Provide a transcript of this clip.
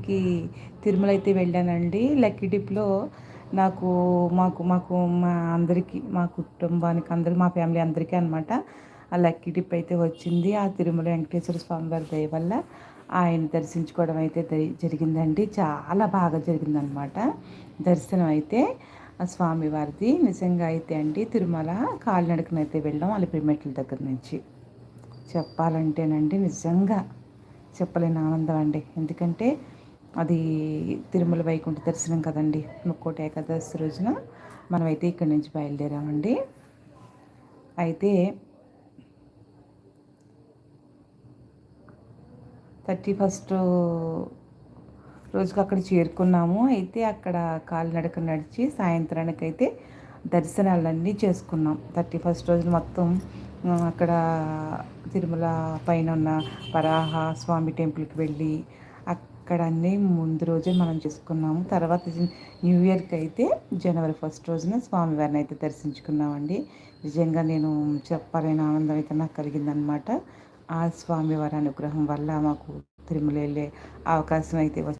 సంవత్సరానికి తిరుమల అయితే వెళ్ళానండి. లక్కీ డిప్‌లో నాకు మాకు మాకు మా అందరికీ మా కుటుంబానికి అందరికి మా ఫ్యామిలీ అందరికీ అనమాట ఆ లక్కీ డిప్ అయితే వచ్చింది. ఆ తిరుమల వెంకటేశ్వర స్వామి వారి దయ వల్ల ఆయన దర్శించుకోవడం అయితే జరిగిందండి. చాలా బాగా జరిగిందనమాట దర్శనం అయితే ఆ స్వామివారిది. నిజంగా అయితే అండి తిరుమల కాలినడకనైతే వెళ్ళాం అలిపిరి మెట్ల దగ్గర నుంచి. చెప్పాలంటేనండి నిజంగా చెప్పలేని ఆనందం అండి. ఎందుకంటే అది తిరుమల వైకుంఠ దర్శనం కదండి. ముక్కోటి ఏకాదశి రోజున మనమైతే ఇక్కడి నుంచి బయలుదేరామండి. అయితే 31st రోజుకి అక్కడ చేరుకున్నాము. అయితే అక్కడ కాలినడక నడిచి సాయంత్రానికైతే దర్శనాలన్నీ చేసుకున్నాం. 31st రోజున మొత్తం అక్కడ తిరుమల పైన ఉన్న వరాహ స్వామి టెంపుల్కి వెళ్ళి అక్కడ అన్నీ ముందు రోజే మనం చేసుకున్నాము. తర్వాత న్యూ ఇయర్కి అయితే జనవరి 1 రోజున స్వామివారిని అయితే దర్శించుకున్నామండి. నిజంగా నేను చెప్పలేని ఆనందం అయితే నాకు కలిగిందనమాట. ఆ స్వామివారి అనుగ్రహం వల్ల మాకు తిరుమల వెళ్ళే అవకాశం అయితే